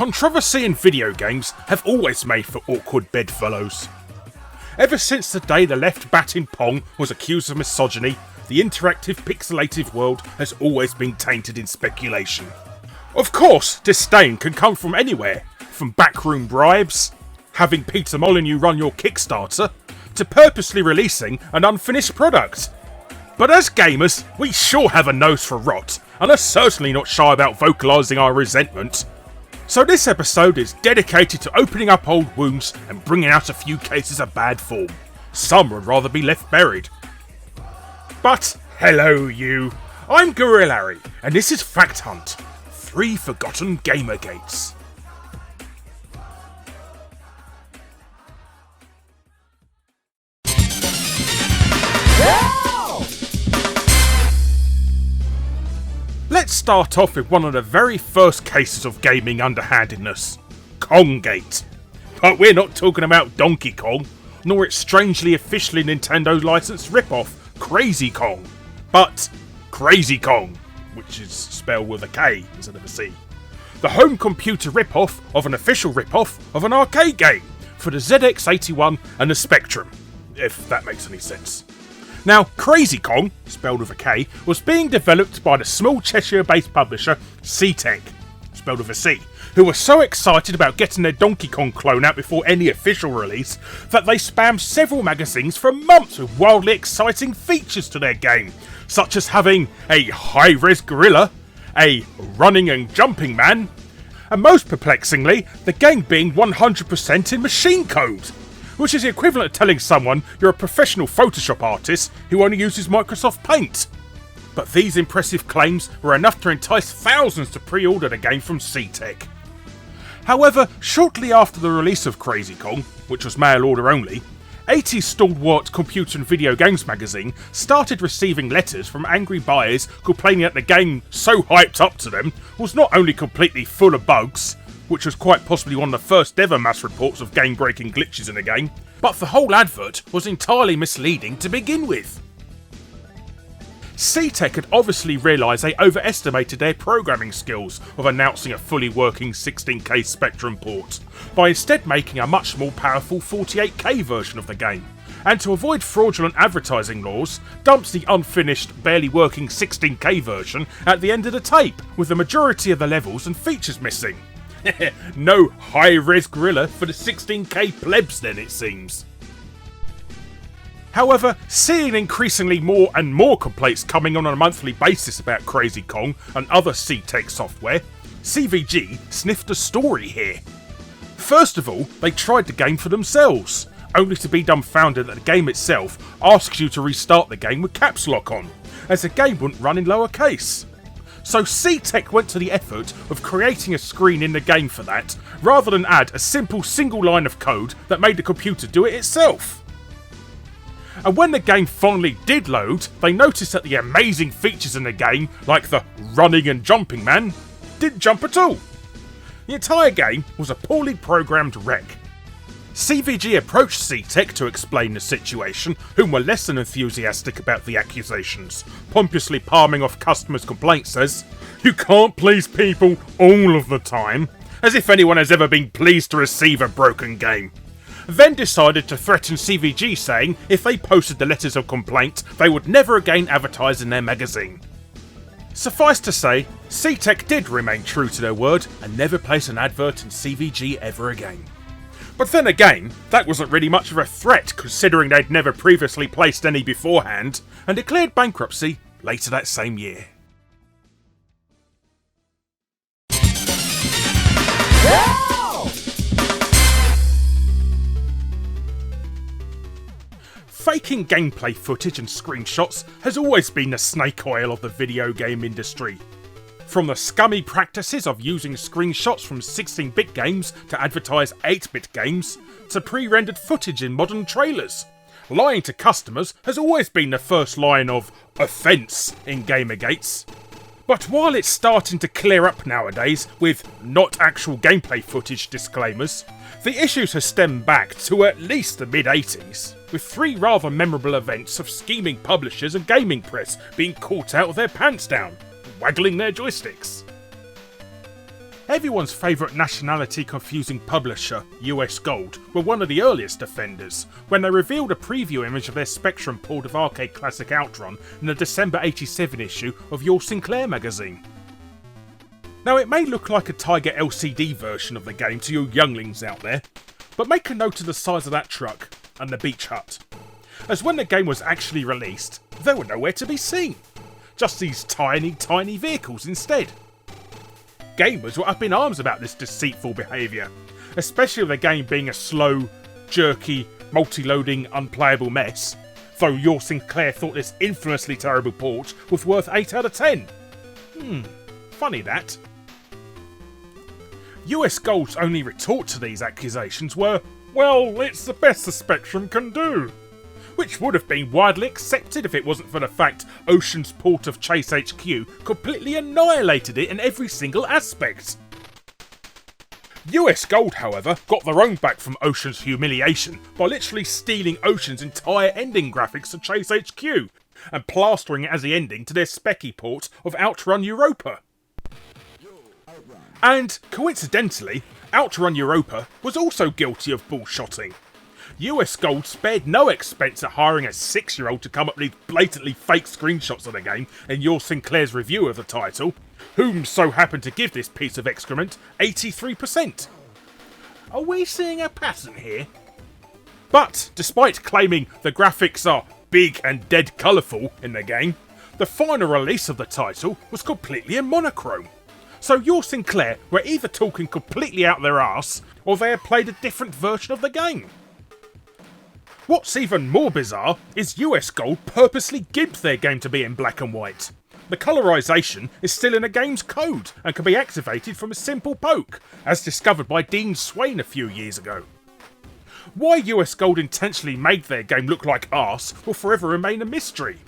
Controversy in video games have always made for awkward bedfellows. Ever since the day the left bat in Pong was accused of misogyny, the interactive pixelated world has always been tainted in speculation. Of course, disdain can come from anywhere, from backroom bribes, having Peter Molyneux run your Kickstarter, to purposely releasing an unfinished product. But as gamers, we sure have a nose for rot, and are certainly not shy about vocalising our resentment. So this episode is dedicated to opening up old wounds and bringing out a few cases of bad form. Some would rather be left buried. But hello you, I'm Gorilla Larry, and this is Fact Hunt, 3 Forgotten Gamergates. Let's start off with one of the very first cases of gaming underhandedness, Konggate. But we're not talking about Donkey Kong, nor its strangely officially Nintendo licensed rip-off, Crazy Kong, but Crazy Kong, which is spelled with a K instead of a C. The home computer rip-off of an official rip-off of an arcade game for the ZX81 and the Spectrum, if that makes any sense. Now, Crazy Kong, spelled with a K, was being developed by the small Cheshire-based publisher C-Tech, spelled with a C, who were so excited about getting their Donkey Kong clone out before any official release that they spammed several magazines for months with wildly exciting features to their game, such as having a high-res gorilla, a running and jumping man, and most perplexingly, the game being 100% in machine code, which is the equivalent of telling someone you're a professional Photoshop artist who only uses Microsoft Paint. But these impressive claims were enough to entice thousands to pre-order the game from C-Tech. However, shortly after the release of Crazy Kong, which was mail order only, 80s stalwart Computer and Video Games magazine started receiving letters from angry buyers complaining that the game, so hyped up to them, was not only completely full of bugs, which was quite possibly one of the first ever mass reports of game-breaking glitches in a game, but the whole advert was entirely misleading to begin with. C-Tech had obviously realised they overestimated their programming skills of announcing a fully working 16K Spectrum port, by instead making a much more powerful 48K version of the game, and to avoid fraudulent advertising laws, dumps the unfinished, barely working 16K version at the end of the tape, with the majority of the levels and features missing. No high-res gorilla for the 16K plebs then, it seems. However, seeing increasingly more and more complaints coming on a monthly basis about Crazy Kong and other C-Tech software, CVG sniffed a story here. First of all, they tried the game for themselves, only to be dumbfounded that the game itself asks you to restart the game with caps lock on, as the game wouldn't run in lowercase. So C-Tech went to the effort of creating a screen in the game for that, rather than add a simple single line of code that made the computer do it itself. And when the game finally did load, they noticed that the amazing features in the game, like the running and jumping man, didn't jump at all. The entire game was a poorly programmed wreck. CVG approached C-Tech to explain the situation, whom were less than enthusiastic about the accusations, pompously palming off customers' complaints as, "You can't please people all of the time," as if anyone has ever been pleased to receive a broken game. Then decided to threaten CVG, saying if they posted the letters of complaint, they would never again advertise in their magazine. Suffice to say, C-Tech did remain true to their word and never place an advert in CVG ever again. But then again, that wasn't really much of a threat considering they'd never previously placed any beforehand, and declared bankruptcy later that same year. Faking gameplay footage and screenshots has always been the snake oil of the video game industry. From the scummy practices of using screenshots from 16-bit games to advertise 8-bit games, to pre-rendered footage in modern trailers. Lying to customers has always been the first line of offence in Gamergates. But while it's starting to clear up nowadays with not actual gameplay footage disclaimers, the issues have stemmed back to at least the mid-80s, with 3 rather memorable events of scheming publishers and gaming press being caught out of their pants down, waggling their joysticks. Everyone's favourite nationality confusing publisher, US Gold, were one of the earliest offenders, when they revealed a preview image of their Spectrum port of arcade classic Outrun in the December '87 issue of Your Sinclair magazine. Now it may look like a Tiger LCD version of the game to you younglings out there, but make a note of the size of that truck and the beach hut, as when the game was actually released, they were nowhere to be seen. Just these tiny vehicles instead. Gamers were up in arms about this deceitful behaviour, especially with the game being a slow, jerky, multi-loading, unplayable mess, though Your Sinclair thought this infamously terrible port was worth 8 out of 10. Funny that. US Gold's only retort to these accusations were, well, it's the best the Spectrum can do. Which would have been widely accepted if it wasn't for the fact Ocean's port of Chase HQ completely annihilated it in every single aspect. US Gold, however, got their own back from Ocean's humiliation by literally stealing Ocean's entire ending graphics to Chase HQ and plastering it as the ending to their specky port of Outrun Europa. And, coincidentally, Outrun Europa was also guilty of bullshotting. US Gold spared no expense at hiring a 6-year-old to come up with these blatantly fake screenshots of the game in Your Sinclair's review of the title, whom so happened to give this piece of excrement 83%. Are we seeing a pattern here? But, despite claiming the graphics are big and dead colourful in the game, the final release of the title was completely in monochrome. So Your Sinclair were either talking completely out their arse, or they had played a different version of the game. What's even more bizarre is US Gold purposely gimped their game to be in black and white. The colorisation is still in the game's code and can be activated from a simple poke, as discovered by Dean Swain a few years ago. Why US Gold intentionally made their game look like arse will forever remain a mystery,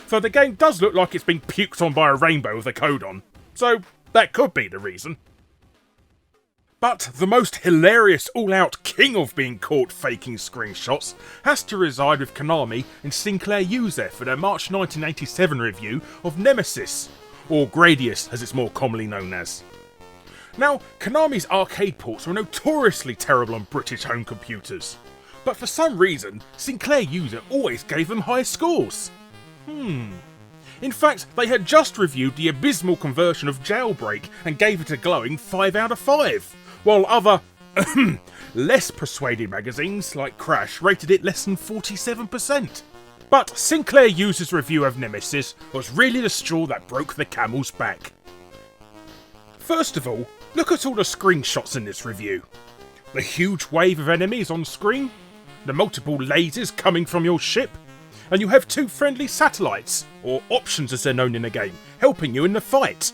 though the game does look like it's been puked on by a rainbow with the code on, so that could be the reason. But the most hilarious all-out king of being caught faking screenshots has to reside with Konami and Sinclair User for their March 1987 review of Nemesis, or Gradius as it's more commonly known as. Now, Konami's arcade ports were notoriously terrible on British home computers, but for some reason, Sinclair User always gave them high scores. In fact, they had just reviewed the abysmal conversion of Jailbreak and gave it a glowing 5 out of 5. While other, less persuaded magazines like Crash rated it less than 47%. But Sinclair User's review of Nemesis was really the straw that broke the camel's back. First of all, look at all the screenshots in this review. The huge wave of enemies on screen, the multiple lasers coming from your ship, and you have 2 friendly satellites, or options as they're known in the game, helping you in the fight.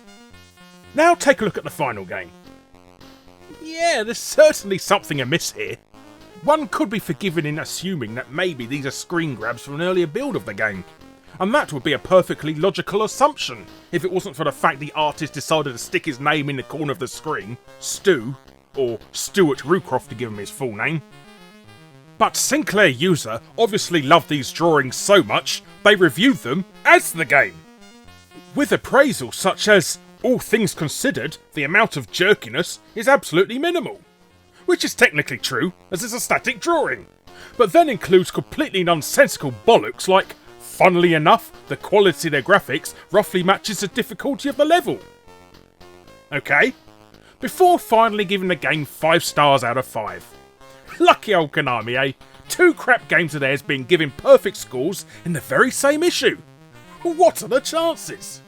Now take a look at the final game. Yeah, there's certainly something amiss here. One could be forgiven in assuming that maybe these are screen grabs from an earlier build of the game. And that would be a perfectly logical assumption, if it wasn't for the fact the artist decided to stick his name in the corner of the screen, Stu, or Stuart Rucroft to give him his full name. But Sinclair User obviously loved these drawings so much, they reviewed them as the game. With appraisals such as, all things considered, the amount of jerkiness is absolutely minimal. Which is technically true, as it's a static drawing, but then includes completely nonsensical bollocks like, funnily enough, the quality of their graphics roughly matches the difficulty of the level. Okay, before finally giving the game 5 stars out of 5. Lucky old Konami, eh? 2 crap games of theirs being given perfect scores in the very same issue. What are the chances?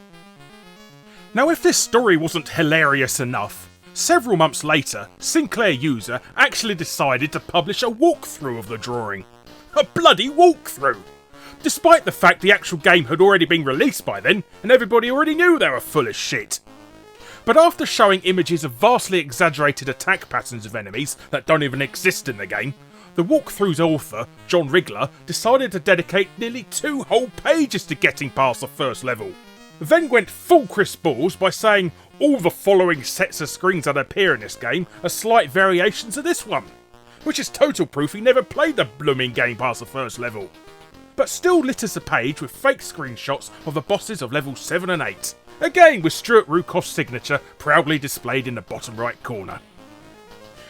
Now, if this story wasn't hilarious enough, several months later, Sinclair User actually decided to publish a walkthrough of the drawing. A bloody walkthrough! Despite the fact the actual game had already been released by then, and everybody already knew they were full of shit. But after showing images of vastly exaggerated attack patterns of enemies that don't even exist in the game, the walkthrough's author, John Rigler, decided to dedicate nearly 2 whole pages to getting past the first level. Then went full Chris Balls by saying all the following sets of screens that appear in this game are slight variations of this one, which is total proof he never played the blooming game past the first level. But still litters the page with fake screenshots of the bosses of levels 7 and 8, again with Stuart Rukoff's signature proudly displayed in the bottom right corner.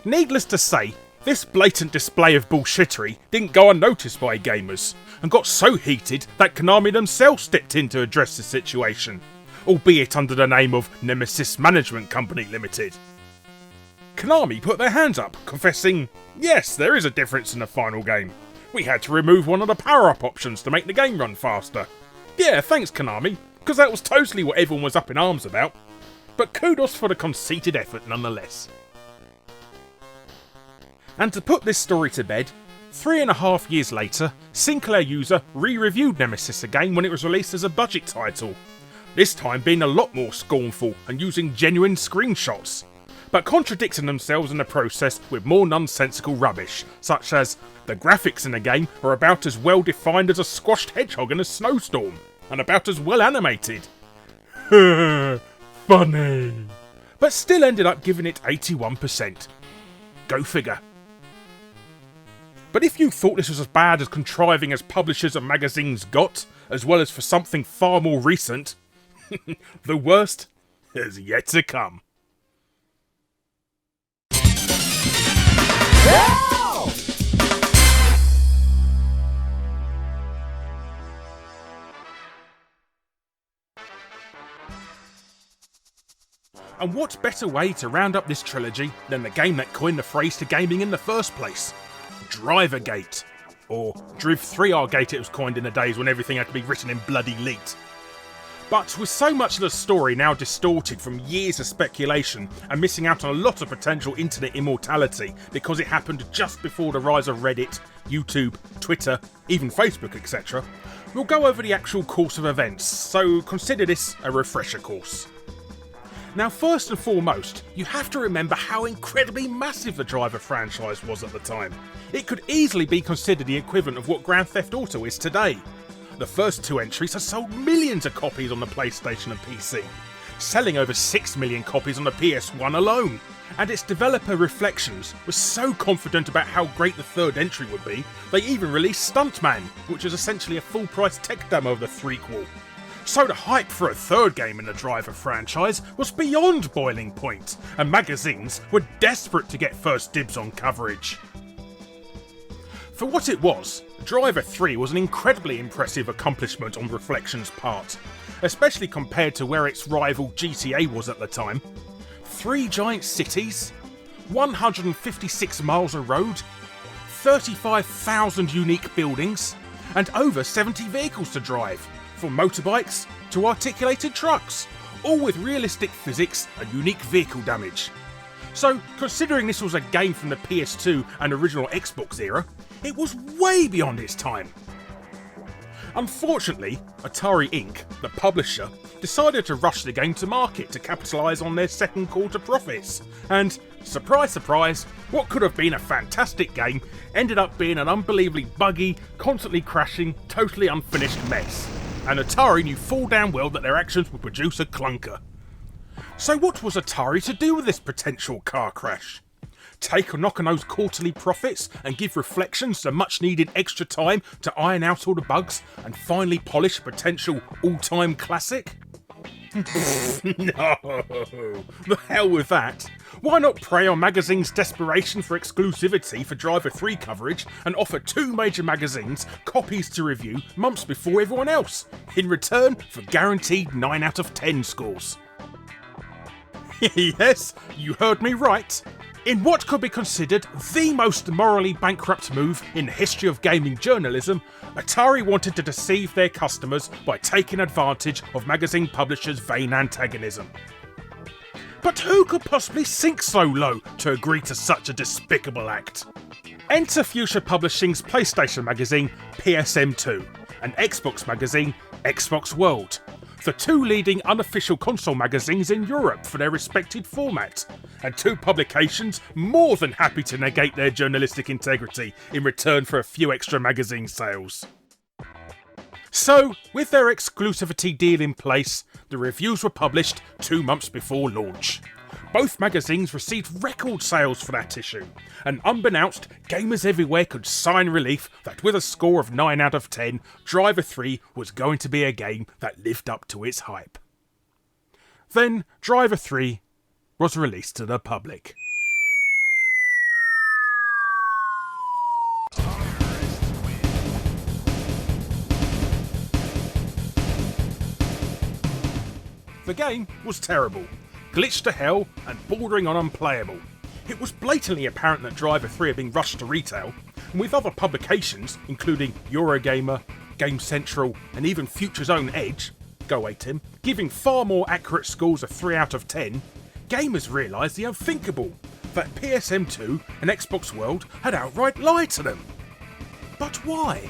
Needless to say, this blatant display of bullshittery didn't go unnoticed by gamers, and got so heated that Konami themselves stepped in to address the situation, albeit under the name of Nemesis Management Company Limited. Konami put their hands up, confessing, yes, there is a difference in the final game. We had to remove one of the power-up options to make the game run faster. Yeah, thanks Konami, because that was totally what everyone was up in arms about. But kudos for the conceited effort nonetheless. And to put this story to bed, 3.5 years later, Sinclair User re-reviewed Nemesis again when it was released as a budget title, this time being a lot more scornful and using genuine screenshots, but contradicting themselves in the process with more nonsensical rubbish, such as the graphics in the game are about as well defined as a squashed hedgehog in a snowstorm, and about as well animated. Funny. But still ended up giving it 81%. Go figure. But if you thought this was as bad as contriving as publishers and magazines got, as well as for something far more recent, the worst is yet to come. And what better way to round up this trilogy than the game that coined the phrase to gaming in the first place? Drivergate. Or Driv3R-gate it was coined in the days when everything had to be written in bloody leet. But with so much of the story now distorted from years of speculation and missing out on a lot of potential internet immortality because it happened just before the rise of Reddit, YouTube, Twitter, even Facebook, etc., we'll go over the actual course of events, so consider this a refresher course. Now, first and foremost, you have to remember how incredibly massive the Driver franchise was at the time. It could easily be considered the equivalent of what Grand Theft Auto is today. The first two entries have sold millions of copies on the PlayStation and PC, selling over 6 million copies on the PS1 alone. And its developer Reflections was so confident about how great the third entry would be, they even released Stuntman, which was essentially a full-price tech demo of the threequel. So the hype for a third game in the Driver franchise was beyond boiling point, and magazines were desperate to get first dibs on coverage. For what it was, Driver 3 was an incredibly impressive accomplishment on Reflections' part, especially compared to where its rival GTA was at the time. 3 giant cities, 156 miles of road, 35,000 unique buildings, and over 70 vehicles to drive, from motorbikes to articulated trucks, all with realistic physics and unique vehicle damage. So, considering this was a game from the PS2 and original Xbox era, it was way beyond its time. Unfortunately, Atari Inc., the publisher, decided to rush the game to market to capitalise on their second quarter profits, and, surprise surprise, what could have been a fantastic game ended up being an unbelievably buggy, constantly crashing, totally unfinished mess. And Atari knew full damn well that their actions would produce a clunker. So what was Atari to do with this potential car crash? Take a knock on those quarterly profits and give Reflections the much needed extra time to iron out all the bugs and finally polish a potential all-time classic? No, the hell with that. Why not prey on magazines' desperation for exclusivity for Driver 3 coverage and offer 2 major magazines copies to review months before everyone else, in return for guaranteed 9 out of 10 scores? Yes, you heard me right. In what could be considered the most morally bankrupt move in the history of gaming journalism, Atari wanted to deceive their customers by taking advantage of magazine publishers' vain antagonism. But who could possibly sink so low to agree to such a despicable act? Enter Fuchsia Publishing's PlayStation magazine PSM2 and Xbox magazine Xbox World, the 2 leading unofficial console magazines in Europe for their respected format, and 2 publications more than happy to negate their journalistic integrity in return for a few extra magazine sales. So, with their exclusivity deal in place, the reviews were published 2 months before launch. Both magazines received record sales for that issue, and unbeknownst, gamers everywhere could sigh in relief that with a score of 9 out of 10, Driver 3 was going to be a game that lived up to its hype. Then Driver 3 was released to the public. The game was terrible, glitched to hell and bordering on unplayable. It was blatantly apparent that Driver 3 had been rushed to retail, and with other publications, including Eurogamer, Game Central and even Future's own Edge, go away Tim, giving far more accurate scores of 3 out of 10, gamers realised the unthinkable, that PSM2 and Xbox World had outright lied to them. But why?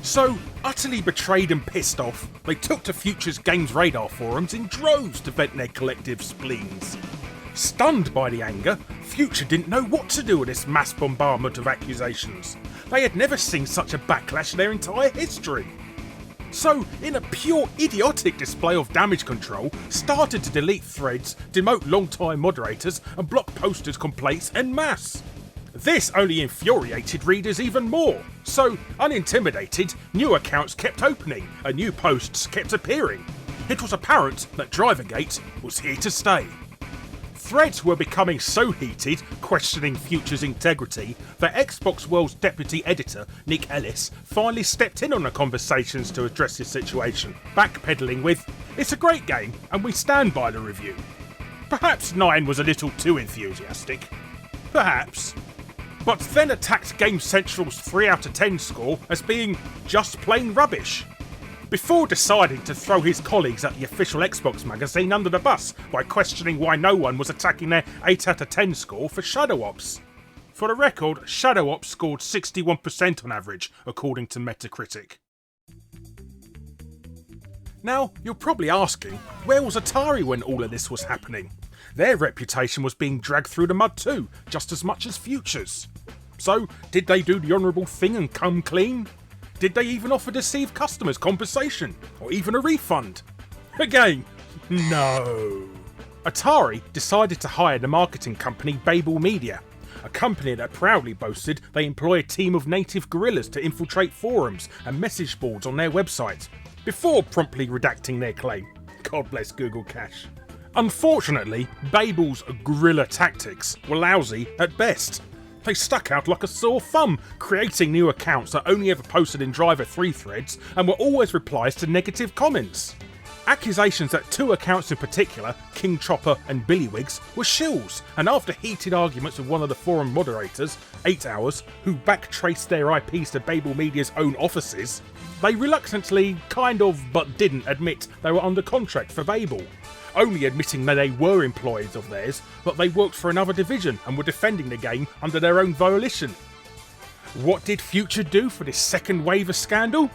So, utterly betrayed and pissed off, they took to Future's Games Radar forums in droves to vent their collective spleens. Stunned by the anger, Future didn't know what to do with this mass bombardment of accusations. They had never seen such a backlash in their entire history. So, in a pure idiotic display of damage control, started to delete threads, demote long-time moderators and block posters' complaints en masse. This only infuriated readers even more, so, unintimidated, new accounts kept opening and new posts kept appearing. It was apparent that Drivergate was here to stay. Threads were becoming so heated, questioning Future's integrity, that Xbox World's deputy editor, Nick Ellis, finally stepped in on the conversations to address the situation, backpedaling with, "It's a great game, and we stand by the review." Perhaps 9 was a little too enthusiastic. Perhaps. But then attacked Game Central's 3 out of 10 score as being just plain rubbish, before deciding to throw his colleagues at the official Xbox magazine under the bus by questioning why no one was attacking their 8 out of 10 score for Shadow Ops. For the record, Shadow Ops scored 61% on average, according to Metacritic. Now, you're probably asking, where was Atari when all of this was happening? Their reputation was being dragged through the mud too, just as much as Future's. So, did they do the honourable thing and come clean? Did they even offer deceived customers compensation, or even a refund? Again, no. Atari decided to hire the marketing company Babel Media, a company that proudly boasted they employ a team of native guerrillas to infiltrate forums and message boards on their website, before promptly redacting their claim. God bless Google Cache. Unfortunately, Babel's guerrilla tactics were lousy at best. They stuck out like a sore thumb, creating new accounts that only ever posted in Driver 3 threads and were always replies to negative comments. Accusations that 2 accounts in particular, King Chopper and Billywigs, were shills, and after heated arguments with one of the forum moderators, 8 Hours, who backtraced their IPs to Babel Media's own offices, they reluctantly, kind of, but didn't admit they were under contract for Babel, only admitting that they were employees of theirs, but they worked for another division and were defending the game under their own volition. What did Future do for this second wave of scandal?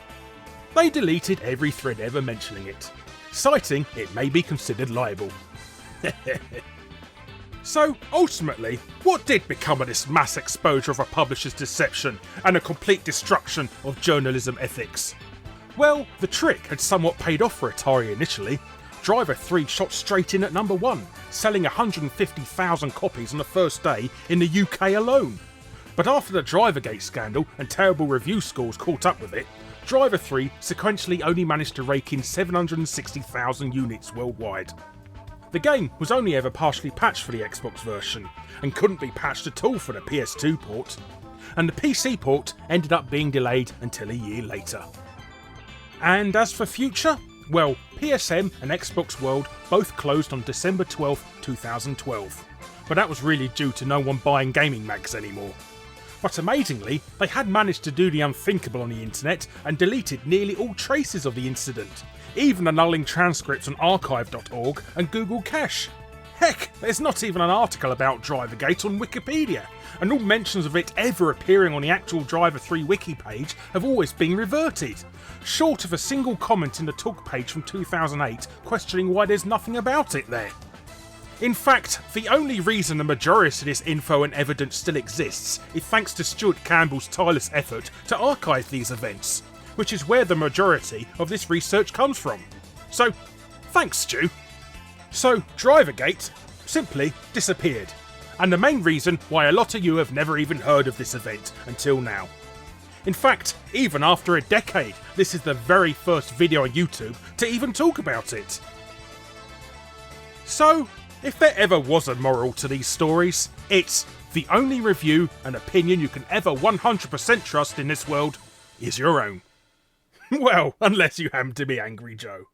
They deleted every thread ever mentioning it, citing it may be considered libel. So, ultimately, what did become of this mass exposure of a publisher's deception and a complete destruction of journalism ethics? Well, the trick had somewhat paid off for Atari initially. Driver 3 shot straight in at number 1, selling 150,000 copies on the first day in the UK alone. But after the Drivergate scandal and terrible review scores caught up with it, Driver 3 sequentially only managed to rake in 760,000 units worldwide. The game was only ever partially patched for the Xbox version, and couldn't be patched at all for the PS2 port, and the PC port ended up being delayed until a year later. And as for Future, well, PSM and Xbox World both closed on December 12, 2012, but that was really due to no one buying gaming mags anymore. But amazingly, they had managed to do the unthinkable on the internet and deleted nearly all traces of the incident, even annulling transcripts on archive.org and Google Cache. Heck, there's not even an article about Drivergate on Wikipedia, and all mentions of it ever appearing on the actual Driver 3 wiki page have always been reverted, short of a single comment in the talk page from 2008 questioning why there's nothing about it there. In fact, the only reason the majority of this info and evidence still exists is thanks to Stuart Campbell's tireless effort to archive these events, which is where the majority of this research comes from. So, thanks Stu. So, Drivergate simply disappeared, and the main reason why a lot of you have never even heard of this event until now. In fact, even after a decade, this is the very first video on YouTube to even talk about it. So, if there ever was a moral to these stories, it's the only review and opinion you can ever 100% trust in this world is your own. Well, unless you happen to be Angry Joe.